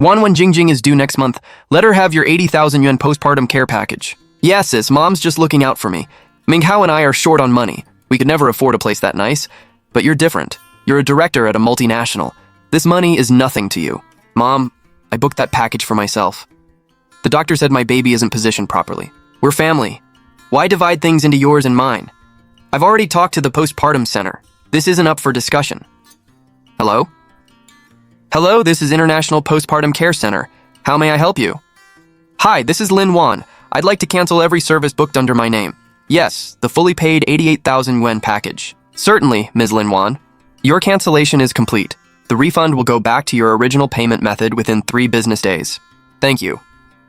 Wanwan Jingjing is due next month. Let her have your 80,000 yuan postpartum care package. Yeah, sis, mom's just looking out for me. Minghao and I are short on money. We could never afford a place that nice. But you're different. You're a director at a multinational. This money is nothing to you. Mom, I booked that package for myself. The doctor said my baby isn't positioned properly. We're family. Why divide things into yours and mine? I've already talked to the postpartum center. This isn't up for discussion. Hello? Hello, this is International Postpartum Care Center. How may I help you? Hi, this is Lin Wan. I'd like to cancel every service booked under my name. Yes, the fully paid 88,000 yuan package. Certainly, Ms. Lin Wan. Your cancellation is complete. The refund will go back to your original payment method within 3 business days. Thank you.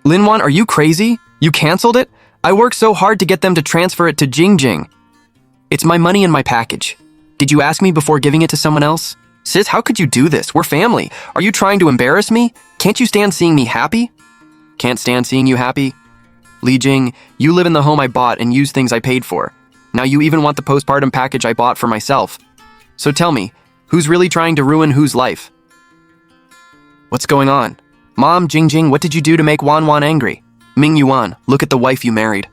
Lin Wan, are you crazy? You canceled it? I worked so hard to get them to transfer it to Jingjing. It's my money and my package. Did you ask me before giving it to someone else? Sis, how could you do this? We're family. Are you trying to embarrass me? Can't you stand seeing me happy? Can't stand seeing you happy? Li Jing, you live in the home I bought and use things I paid for. Now you even want the postpartum package I bought for myself. So tell me, who's really trying to ruin whose life? What's going on? Mom, Jingjing, what did you do to make Wanwan angry? Ming Yuan, look at the wife you married.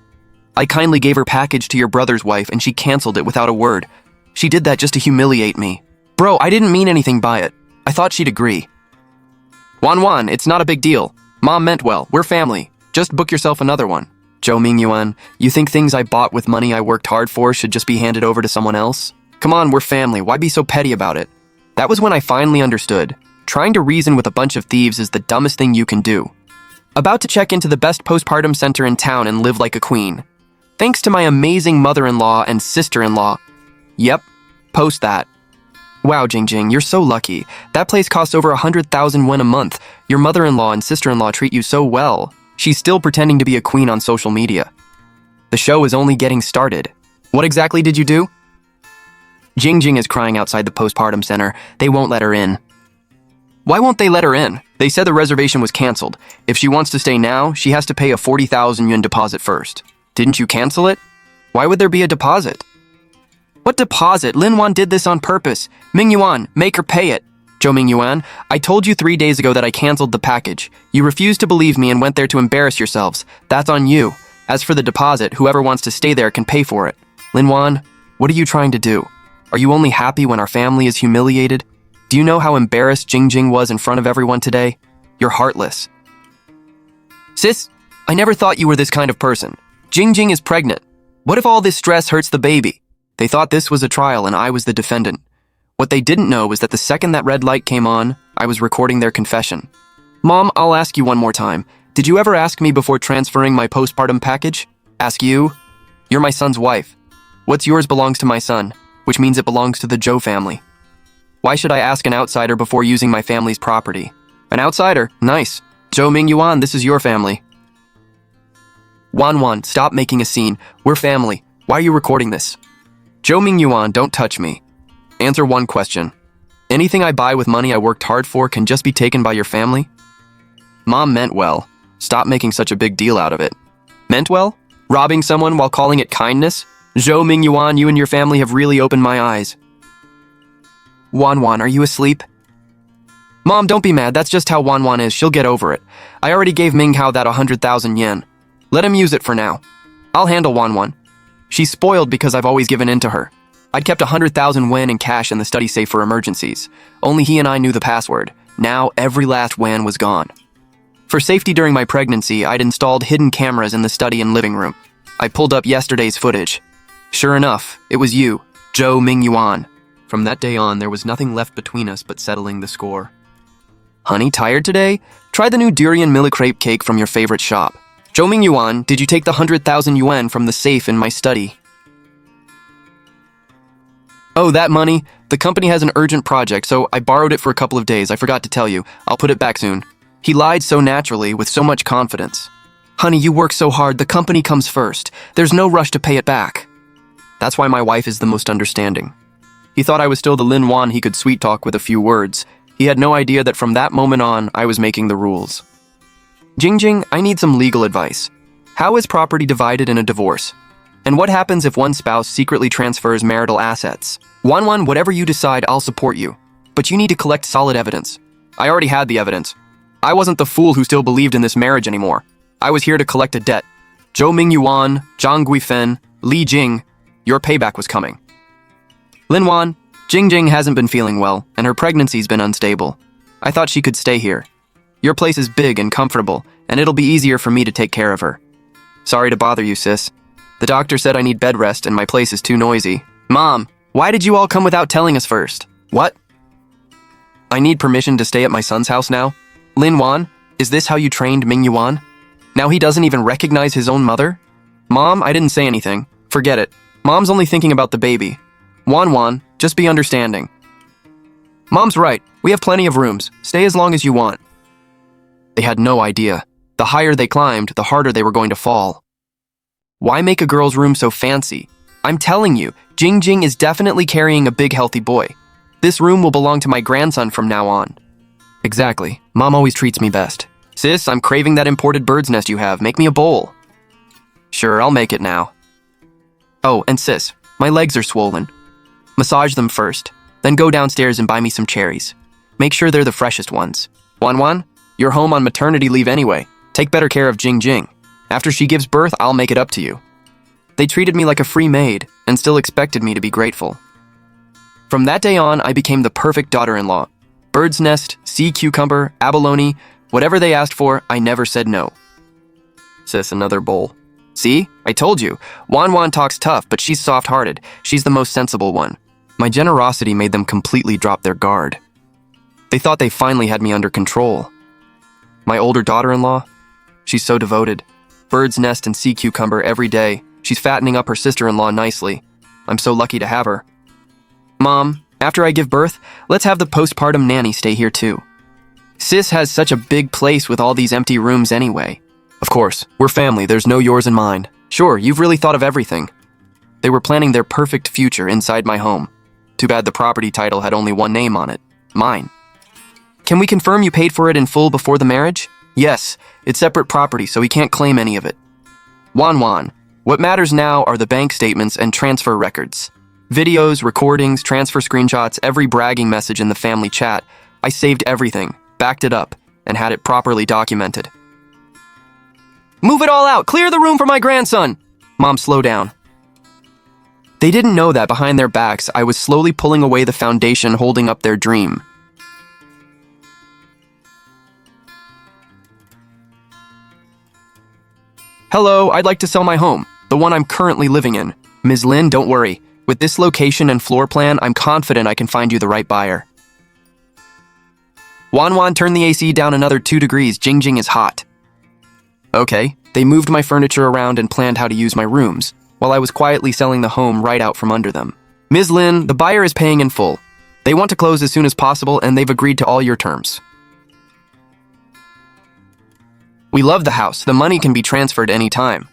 I kindly gave her package to your brother's wife and she canceled it without a word. She did that just to humiliate me. Bro, I didn't mean anything by it. I thought she'd agree. Wanwan, it's not a big deal. Mom meant well. We're family. Just book yourself another one. Zhou Mingyuan, you think things I bought with money I worked hard for should just be handed over to someone else? Come on, we're family. Why be so petty about it? That was when I finally understood. Trying to reason with a bunch of thieves is the dumbest thing you can do. About to check into the best postpartum center in town and live like a queen. Thanks to my amazing mother-in-law and sister-in-law. Yep, post that. Wow, Jingjing, you're so lucky. That place costs over 100,000 yuan a month. Your mother-in-law and sister-in-law treat you so well. She's still pretending to be a queen on social media. The show is only getting started. What exactly did you do? Jingjing is crying outside the postpartum center. They won't let her in. Why won't they let her in? They said the reservation was canceled. If she wants to stay now, she has to pay a 40,000 yuan deposit first. Didn't you cancel it? Why would there be a deposit? What deposit? Lin Wan did this on purpose. Ming Yuan, make her pay it. Zhou Ming Yuan, I told you 3 days ago that I canceled the package. You refused to believe me and went there to embarrass yourselves. That's on you. As for the deposit, whoever wants to stay there can pay for it. Lin Wan, what are you trying to do? Are you only happy when our family is humiliated? Do you know how embarrassed Jingjing was in front of everyone today? You're heartless. Sis, I never thought you were this kind of person. Jingjing is pregnant. What if all this stress hurts the baby? They thought this was a trial and I was the defendant. What they didn't know was that the second that red light came on, I was recording their confession. Mom, I'll ask you one more time. Did you ever ask me before transferring my postpartum package? Ask you? You're my son's wife. What's yours belongs to my son, which means it belongs to the Zhou family. Why should I ask an outsider before using my family's property? An outsider? Nice. Zhou Mingyuan, this is your family. Wanwan, stop making a scene. We're family. Why are you recording this? Zhou Mingyuan, don't touch me. Answer one question. Anything I buy with money I worked hard for can just be taken by your family? Mom meant well. Stop making such a big deal out of it. Meant well? Robbing someone while calling it kindness? Zhou Mingyuan, you and your family have really opened my eyes. Wanwan, are you asleep? Mom, don't be mad. That's just how Wanwan is. She'll get over it. I already gave Minghao that 100,000 yen. Let him use it for now. I'll handle Wanwan. She's spoiled because I've always given in to her. I'd kept 100,000 yuan in cash in the study safe for emergencies. Only he and I knew the password. Now every last yuan was gone. For safety during my pregnancy, I'd installed hidden cameras in the study and living room. I pulled up yesterday's footage. Sure enough, it was you, Zhou Mingyuan. From that day on, there was nothing left between us but settling the score. Honey, tired today? Try the new durian milk crepe cake from your favorite shop. Zhou Mingyuan, did you take the 100,000 yuan from the safe in my study? Oh, that money? The company has an urgent project, so I borrowed it for a couple of days. I forgot to tell you. I'll put it back soon. He lied so naturally, with so much confidence. Honey, you work so hard, the company comes first. There's no rush to pay it back. That's why my wife is the most understanding. He thought I was still the Lin Wan he could sweet talk with a few words. He had no idea that from that moment on, I was making the rules. Jingjing, I need some legal advice. How is property divided in a divorce? And what happens if one spouse secretly transfers marital assets? Wanwan, whatever you decide, I'll support you. But you need to collect solid evidence. I already had the evidence. I wasn't the fool who still believed in this marriage anymore. I was here to collect a debt. Zhou Mingyuan, Zhang Guifen, Li Jing, your payback was coming. Linwan, Jingjing hasn't been feeling well, and her pregnancy's been unstable. I thought she could stay here. Your place is big and comfortable, and it'll be easier for me to take care of her. Sorry to bother you, sis. The doctor said I need bed rest and my place is too noisy. Mom, why did you all come without telling us first? What? I need permission to stay at my son's house now? Lin Wan, is this how you trained Ming Yuan? Now he doesn't even recognize his own mother? Mom, I didn't say anything. Forget it. Mom's only thinking about the baby. Wan, just be understanding. Mom's right. We have plenty of rooms. Stay as long as you want. They had no idea. The higher they climbed, the harder they were going to fall. Why make a girl's room so fancy? I'm telling you, Jingjing is definitely carrying a big healthy boy. This room will belong to my grandson from now on. Exactly. Mom always treats me best. Sis, I'm craving that imported bird's nest you have. Make me a bowl. Sure, I'll make it now. Oh, and sis, my legs are swollen. Massage them first, then go downstairs and buy me some cherries. Make sure they're the freshest ones. Wan, you're home on maternity leave anyway. Take better care of Jingjing. After she gives birth, I'll make it up to you. They treated me like a free maid and still expected me to be grateful. From that day on, I became the perfect daughter-in-law. Bird's nest, sea cucumber, abalone, whatever they asked for, I never said no. Sis, another bowl. See? I told you. Wan talks tough, but she's soft-hearted. She's the most sensible one. My generosity made them completely drop their guard. They thought they finally had me under control. My older daughter-in-law? She's so devoted. Bird's nest and sea cucumber every day. She's fattening up her sister-in-law nicely. I'm so lucky to have her. Mom, after I give birth, let's have the postpartum nanny stay here too. Sis has such a big place with all these empty rooms anyway. Of course, we're family, there's no yours and mine. Sure, you've really thought of everything. They were planning their perfect future inside my home. Too bad the property title had only one name on it. Mine. Can we confirm you paid for it in full before the marriage? Yes, it's separate property, so he can't claim any of it. Wan, what matters now are the bank statements and transfer records. Videos, recordings, transfer screenshots, every bragging message in the family chat. I saved everything, backed it up, and had it properly documented. Move it all out! Clear the room for my grandson! Mom, slow down. They didn't know that behind their backs, I was slowly pulling away the foundation holding up their dream. Hello, I'd like to sell my home, the one I'm currently living in. Ms. Lin, don't worry. With this location and floor plan, I'm confident I can find you the right buyer. Wan, turn the AC down another 2 degrees. Jingjing is hot. Okay, they moved my furniture around and planned how to use my rooms, while I was quietly selling the home right out from under them. Ms. Lin, the buyer is paying in full. They want to close as soon as possible, and they've agreed to all your terms. We love the house. The money can be transferred any time.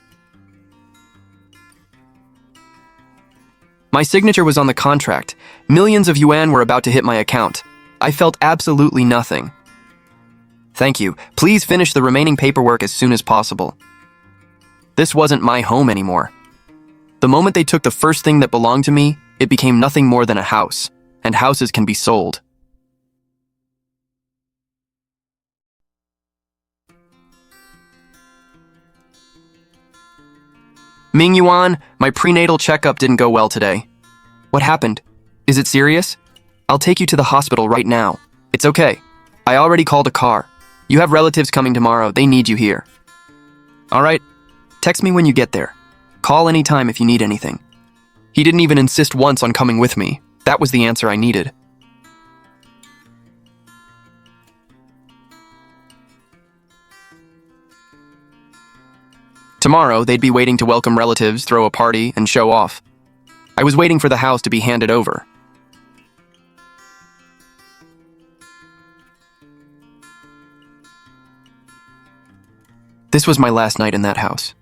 My signature was on the contract. Millions of yuan were about to hit my account. I felt absolutely nothing. Thank you. Please finish the remaining paperwork as soon as possible. This wasn't my home anymore. The moment they took the first thing that belonged to me, it became nothing more than a house, and houses can be sold. Ming Yuan, my prenatal checkup didn't go well today. What happened? Is it serious? I'll take you to the hospital right now. It's okay. I already called a car. You have relatives coming tomorrow. They need you here. All right. Text me when you get there. Call anytime if you need anything. He didn't even insist once on coming with me. That was the answer I needed. Tomorrow, they'd be waiting to welcome relatives, throw a party, and show off. I was waiting for the house to be handed over. This was my last night in that house.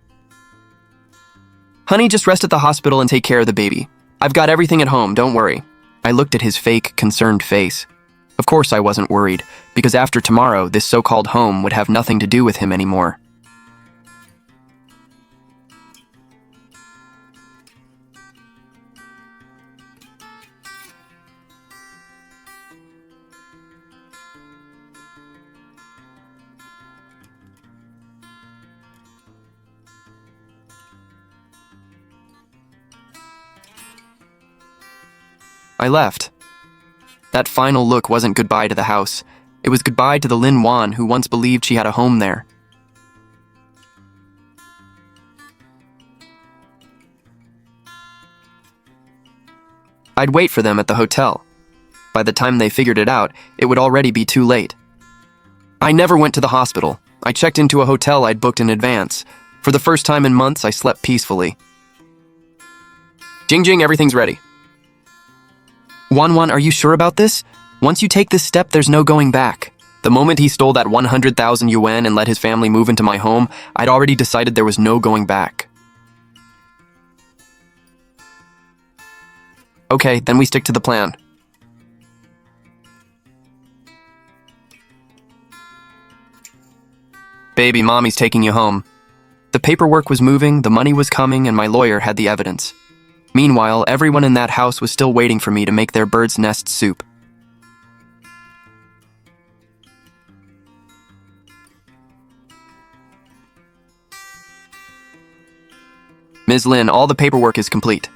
Honey, just rest at the hospital and take care of the baby. I've got everything at home, don't worry. I looked at his fake, concerned face. Of course I wasn't worried, because after tomorrow, this so-called home would have nothing to do with him anymore. I left. That final look wasn't goodbye to the house. It was goodbye to the Lin Wan who once believed she had a home there. I'd wait for them at the hotel. By the time they figured it out, it would already be too late. I never went to the hospital. I checked into a hotel I'd booked in advance. For the first time in months, I slept peacefully. Jing, everything's ready. Wan, are you sure about this? Once you take this step, there's no going back. The moment he stole that 100,000 yuan and let his family move into my home, I'd already decided there was no going back. Okay, then we stick to the plan. Baby, mommy's taking you home. The paperwork was moving, the money was coming, and my lawyer had the evidence. Meanwhile, everyone in that house was still waiting for me to make their bird's nest soup. Ms. Lin, all the paperwork is complete.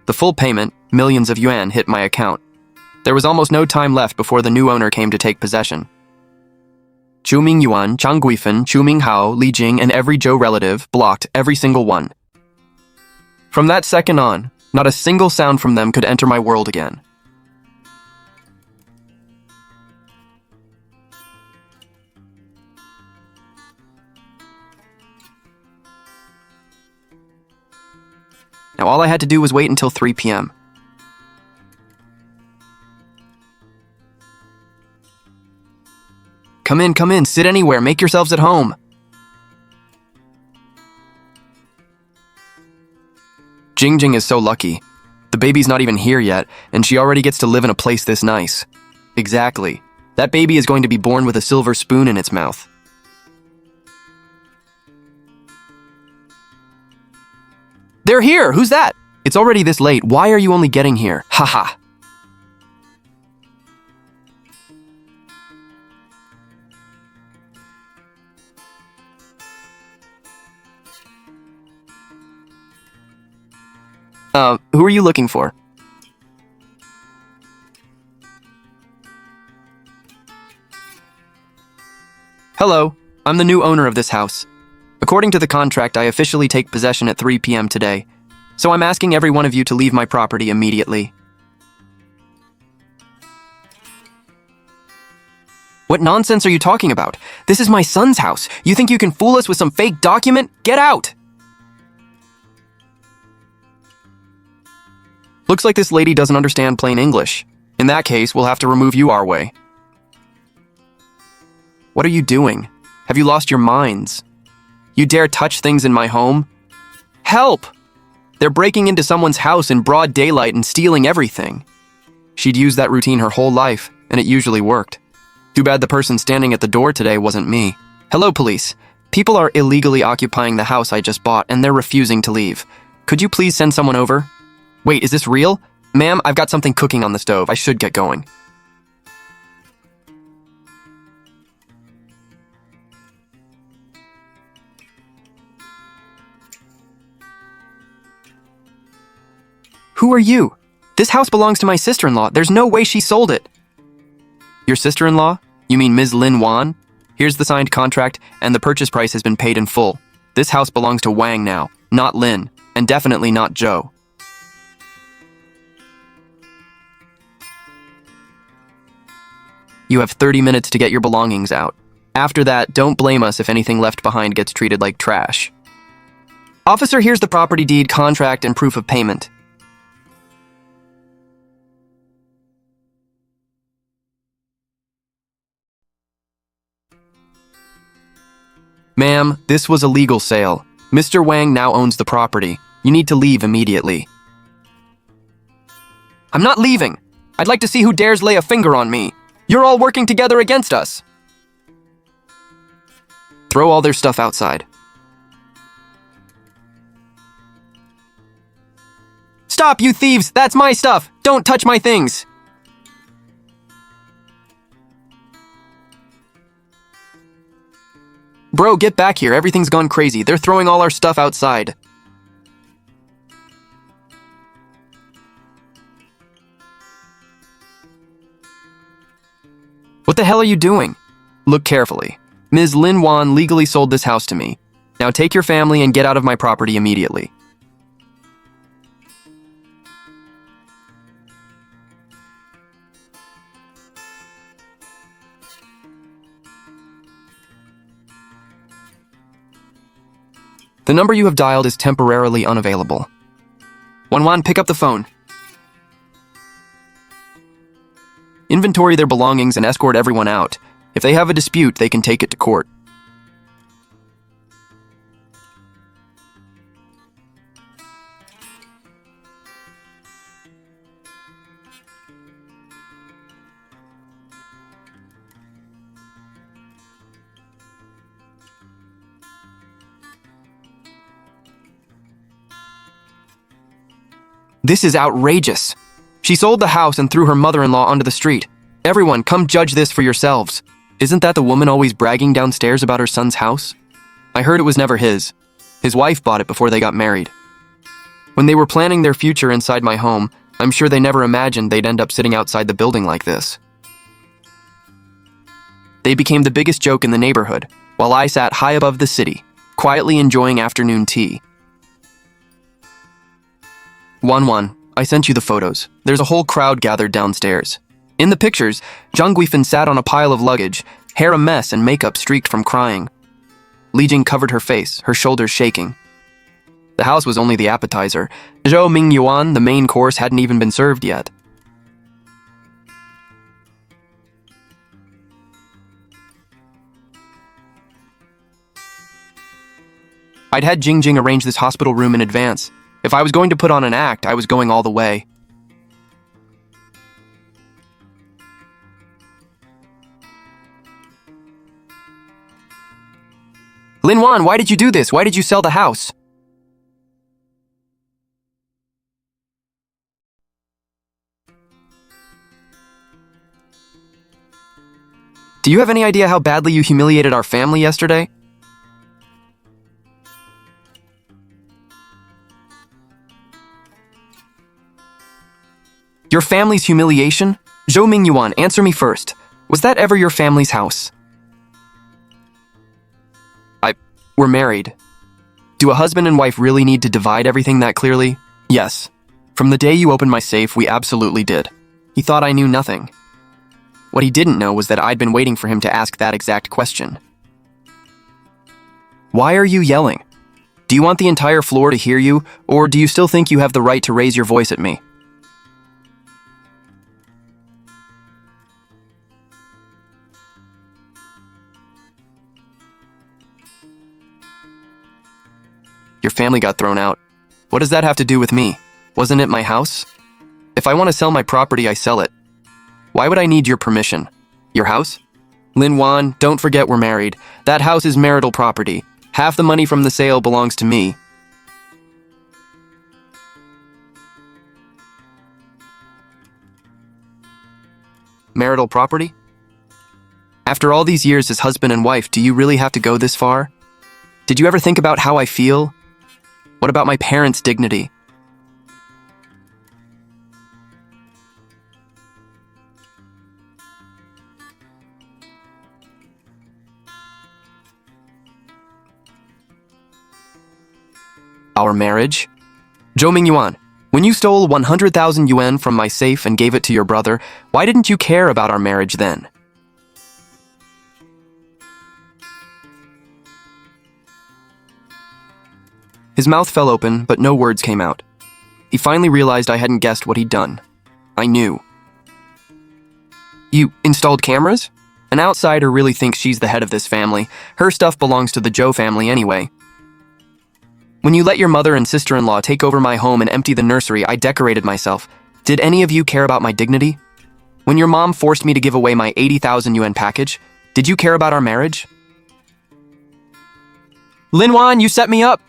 The full payment, millions of yuan, hit my account. There was almost no time left before the new owner came to take possession. Chu Mingyuan, Chang Guifen, Chu Minghao, Li Jing, and every Zhou relative blocked every single one. From that second on, not a single sound from them could enter my world again. Now all I had to do was wait until 3 p.m. Come in, sit anywhere, make yourselves at home. Jing is so lucky. The baby's not even here yet, and she already gets to live in a place this nice. Exactly. That baby is going to be born with a silver spoon in its mouth. They're here! Who's that? It's already this late. Why are you only getting here? Haha. Who are you looking for? Hello, I'm the new owner of this house. According to the contract, I officially take possession at 3 p.m. today, so I'm asking every one of you to leave my property immediately. What nonsense are you talking about? This is my son's house. You think you can fool us with some fake document? Get out! Looks like this lady doesn't understand plain English. In that case, we'll have to remove you our way. What are you doing? Have you lost your minds? You dare touch things in my home? Help! They're breaking into someone's house in broad daylight and stealing everything. She'd used that routine her whole life, and it usually worked. Too bad the person standing at the door today wasn't me. Hello, police. People are illegally occupying the house I just bought, and they're refusing to leave. Could you please send someone over? Wait, is this real? Ma'am, I've got something cooking on the stove. I should get going. Who are you? This house belongs to my sister-in-law. There's no way she sold it. Your sister-in-law? You mean Ms. Lin Wan? Here's the signed contract, and the purchase price has been paid in full. This house belongs to Wang now, not Lin, and definitely not Zhou. You have 30 minutes to get your belongings out. After that, don't blame us if anything left behind gets treated like trash. Officer, here's the property deed, contract, and proof of payment. Ma'am, this was a legal sale. Mr. Wang now owns the property. You need to leave immediately. I'm not leaving. I'd like to see who dares lay a finger on me. You're all working together against us. Throw all their stuff outside. Stop, you thieves! That's my stuff! Don't touch my things! Bro, get back here. Everything's gone crazy. They're throwing all our stuff outside. What the hell are you doing? Look carefully. Ms. Lin Wan legally sold this house to me. Now take your family and get out of my property immediately. The number you have dialed is temporarily unavailable. Wan, pick up the phone. Inventory their belongings and escort everyone out. If they have a dispute, they can take it to court. This is outrageous. She sold the house and threw her mother-in-law onto the street. Everyone, come judge this for yourselves. Isn't that the woman always bragging downstairs about her son's house? I heard it was never his. His wife bought it before they got married. When they were planning their future inside my home, I'm sure they never imagined they'd end up sitting outside the building like this. They became the biggest joke in the neighborhood, while I sat high above the city, quietly enjoying afternoon tea. Wan, I sent you the photos. There's a whole crowd gathered downstairs. In the pictures, Zhang Guifan sat on a pile of luggage, hair a mess and makeup streaked from crying. Li Jing covered her face, her shoulders shaking. The house was only the appetizer. Zhou Mingyuan, the main course, hadn't even been served yet. I'd had Jing arrange this hospital room in advance. If I was going to put on an act, I was going all the way. Lin Wan, why did you do this? Why did you sell the house? Do you have any idea how badly you humiliated our family yesterday? Your family's humiliation? Zhou Mingyuan, answer me first. Was that ever your family's house? We're married. Do a husband and wife really need to divide everything that clearly? Yes. From the day you opened my safe, we absolutely did. He thought I knew nothing. What he didn't know was that I'd been waiting for him to ask that exact question. Why are you yelling? Do you want the entire floor to hear you, or do you still think you have the right to raise your voice at me? Your family got thrown out. What does that have to do with me? Wasn't it my house? If I want to sell my property, I sell it. Why would I need your permission? Your house? Lin Wan, don't forget we're married. That house is marital property. Half the money from the sale belongs to me. Marital property? After all these years as husband and wife, do you really have to go this far? Did you ever think about how I feel? What about my parents' dignity? Our marriage? Zhou Mingyuan, when you stole 100,000 yuan from my safe and gave it to your brother, why didn't you care about our marriage then? His mouth fell open, but no words came out. He finally realized I hadn't guessed what he'd done. I knew. You installed cameras? An outsider really thinks she's the head of this family. Her stuff belongs to the Zhou family anyway. When you let your mother and sister-in-law take over my home and empty the nursery, I decorated myself. Did any of you care about my dignity? When your mom forced me to give away my 80,000 yuan package, did you care about our marriage? Lin Wan, you set me up!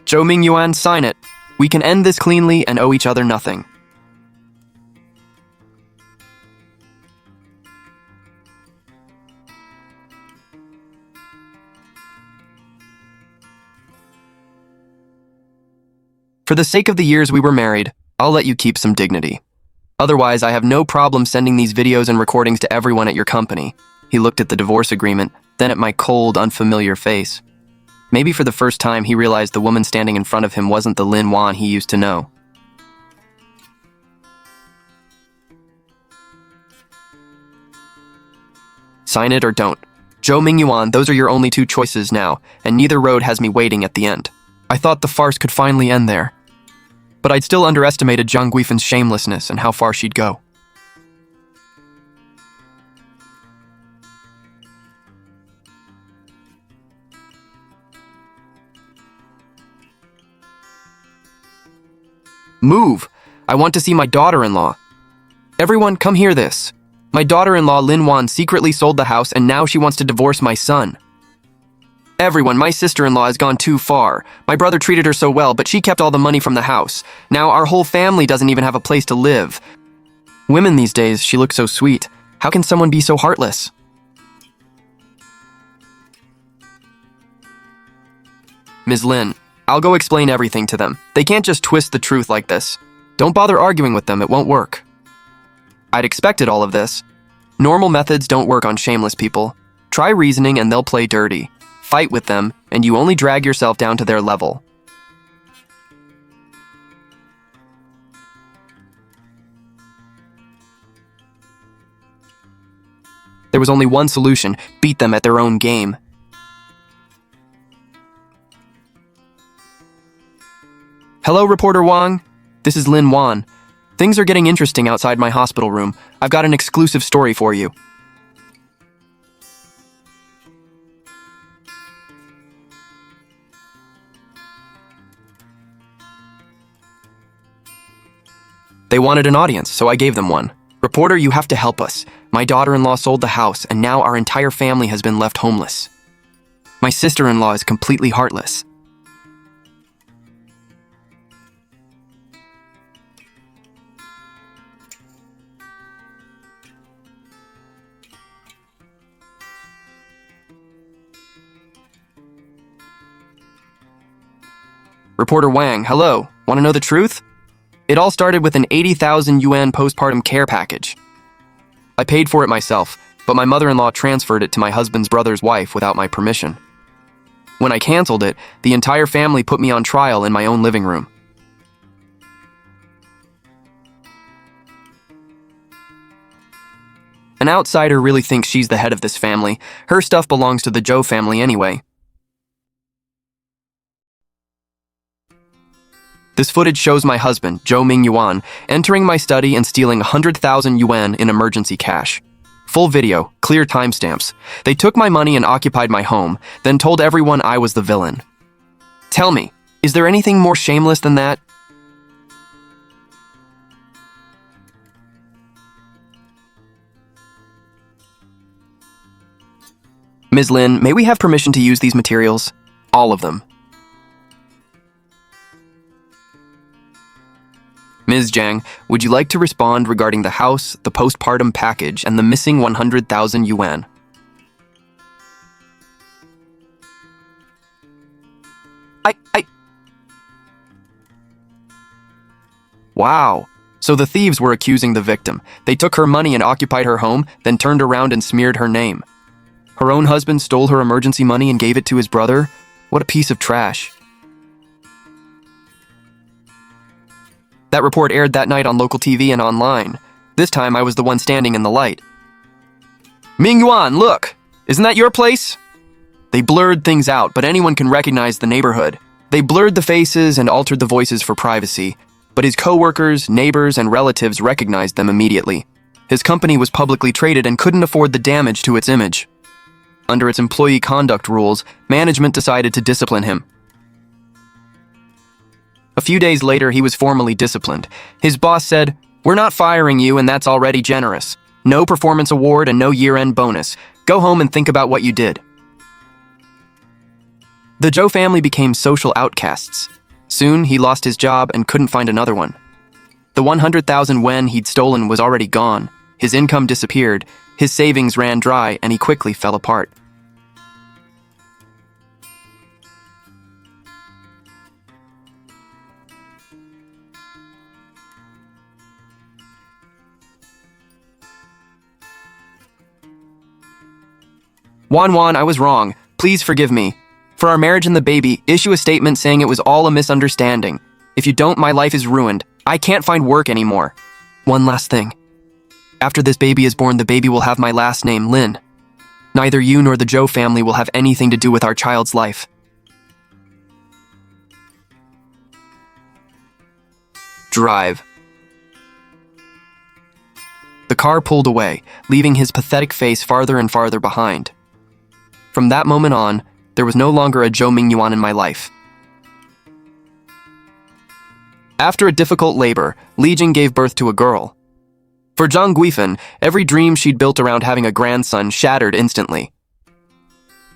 Zhou Mingyuan, sign it. We can end this cleanly and owe each other nothing. For the sake of the years we were married, I'll let you keep some dignity. Otherwise, I have no problem sending these videos and recordings to everyone at your company. He looked at the divorce agreement, then at my cold, unfamiliar face. Maybe for the first time, he realized the woman standing in front of him wasn't the Lin Wan he used to know. Sign it or don't. Zhou Mingyuan, those are your only two choices now, and neither road has me waiting at the end. I thought the farce could finally end there. But I'd still underestimated Zhang Guifan's shamelessness and how far she'd go. Move! I want to see my daughter-in-law. Everyone, come hear this. My daughter-in-law Lin Wan secretly sold the house and now she wants to divorce my son. Everyone, my sister-in-law has gone too far. My brother treated her so well, but she kept all the money from the house. Now our whole family doesn't even have a place to live. Women these days, she looks so sweet. How can someone be so heartless? Ms. Lin, I'll go explain everything to them. They can't just twist the truth like this. Don't bother arguing with them, it won't work. I'd expected all of this. Normal methods don't work on shameless people. Try reasoning and they'll play dirty. Fight with them, and you only drag yourself down to their level. There was only one solution: beat them at their own game. Hello, Reporter Wang. This is Lin Wan. Things are getting interesting outside my hospital room. I've got an exclusive story for you. They wanted an audience, so I gave them one. Reporter, you have to help us. My daughter-in-law sold the house, and now our entire family has been left homeless. My sister-in-law is completely heartless. Reporter Wang, hello. Want to know the truth? It all started with an 80,000 yuan postpartum care package. I paid for it myself, but my mother-in-law transferred it to my husband's brother's wife without my permission. When I canceled it, the entire family put me on trial in my own living room. An outsider really thinks she's the head of this family. Her stuff belongs to the Zhou family anyway. This footage shows my husband, Zhou Mingyuan, entering my study and stealing 100,000 yuan in emergency cash. Full video, clear timestamps. They took my money and occupied my home, then told everyone I was the villain. Tell me, is there anything more shameless than that? Ms. Lin, may we have permission to use these materials? All of them. Ms. Zhang, would you like to respond regarding the house, the postpartum package, and the missing 100,000 yuan? Wow. So the thieves were accusing the victim. They took her money and occupied her home, then turned around and smeared her name. Her own husband stole her emergency money and gave it to his brother? What a piece of trash. That report aired that night on local TV and online. This time I was the one standing in the light. Mingyuan, look! Isn't that your place? They blurred things out, but anyone can recognize the neighborhood. They blurred the faces and altered the voices for privacy, but his co-workers, neighbors, and relatives recognized them immediately. His company was publicly traded and couldn't afford the damage to its image. Under its employee conduct rules, management decided to discipline him. A few days later, he was formally disciplined. His boss said, "We're not firing you, and that's already generous. No performance award and no year-end bonus. Go home and think about what you did." The Zhou family became social outcasts. Soon, he lost his job and couldn't find another one. The 100,000 yuan he'd stolen was already gone. His income disappeared, his savings ran dry, and he quickly fell apart. Wan, I was wrong. Please forgive me. For our marriage and the baby, issue a statement saying it was all a misunderstanding. If you don't, my life is ruined. I can't find work anymore. One last thing. After this baby is born, the baby will have my last name, Lin. Neither you nor the Zhou family will have anything to do with our child's life. Drive. The car pulled away, leaving his pathetic face farther and farther behind. From that moment on, there was no longer a Zhou Mingyuan in my life. After a difficult labor, Li Jing gave birth to a girl. For Zhang Guifan, every dream she'd built around having a grandson shattered instantly.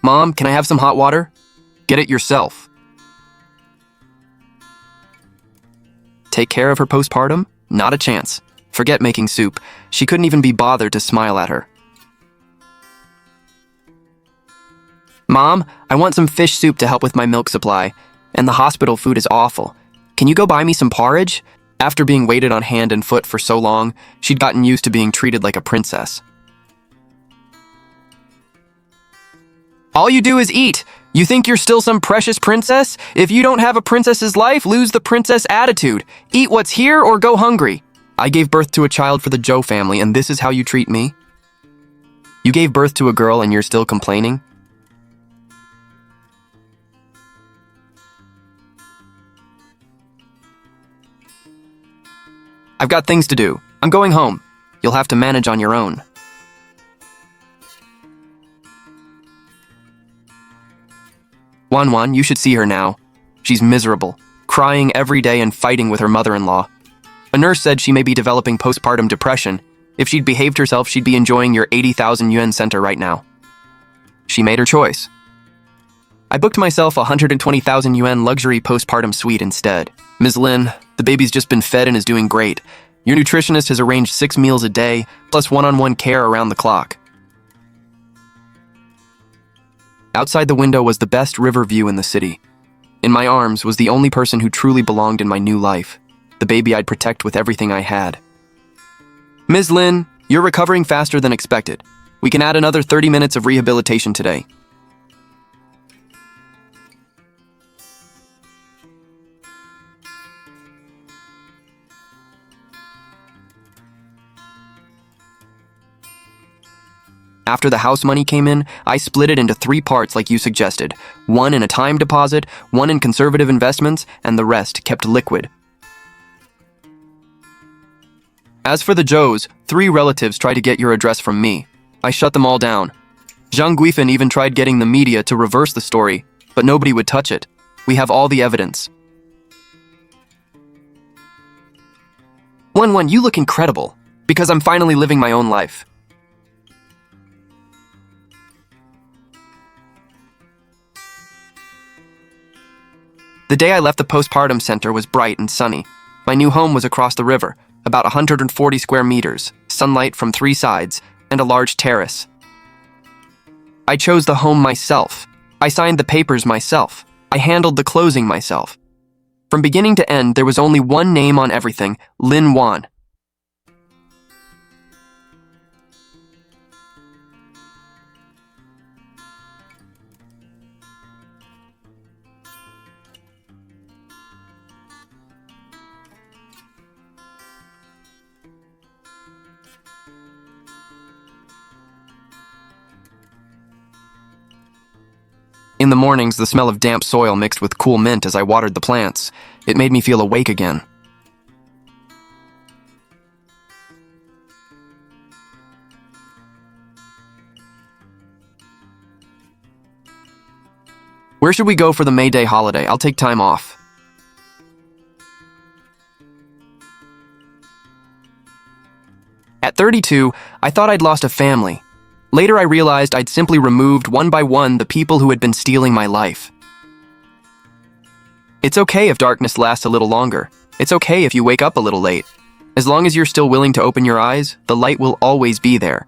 Mom, can I have some hot water? Get it yourself. Take care of her postpartum? Not a chance. Forget making soup. She couldn't even be bothered to smile at her. Mom, I want some fish soup to help with my milk supply, and the hospital food is awful. Can you go buy me some porridge? After being waited on hand and foot for so long, she'd gotten used to being treated like a princess. All you do is eat. You think you're still some precious princess? If you don't have a princess's life, lose the princess attitude. Eat what's here or go hungry. I gave birth to a child for the Zhou family, and this is how you treat me? You gave birth to a girl and you're still complaining? I've got things to do. I'm going home. You'll have to manage on your own. Wan, you should see her now. She's miserable, crying every day and fighting with her mother-in-law. A nurse said she may be developing postpartum depression. If she'd behaved herself, she'd be enjoying your 80,000 yuan center right now. She made her choice. I booked myself a 120,000 yuan luxury postpartum suite instead. Ms. Lin, the baby's just been fed and is doing great. Your nutritionist has arranged 6 meals a day, plus one-on-one care around the clock. Outside the window was the best river view in the city. In my arms was the only person who truly belonged in my new life, the baby I'd protect with everything I had. Ms. Lin, you're recovering faster than expected. We can add another 30 minutes of rehabilitation today. After the house money came in, I split it into 3 parts like you suggested. 1 in a time deposit, 1 in conservative investments, and the rest kept liquid. As for the Zhous, 3 relatives tried to get your address from me. I shut them all down. Zhang Guifan even tried getting the media to reverse the story, but nobody would touch it. We have all the evidence. Wan, you look incredible, because I'm finally living my own life. The day I left the postpartum center was bright and sunny. My new home was across the river, about 140 square meters, sunlight from 3 sides, and a large terrace. I chose the home myself. I signed the papers myself. I handled the closing myself. From beginning to end, there was only one name on everything, Lin Wan. In the mornings, the smell of damp soil mixed with cool mint as I watered the plants. It made me feel awake again. Where should we go for the May Day holiday? I'll take time off. At 32, I thought I'd lost a family. Later, I realized I'd simply removed one by one the people who had been stealing my life. It's okay if darkness lasts a little longer. It's okay if you wake up a little late. As long as you're still willing to open your eyes, the light will always be there.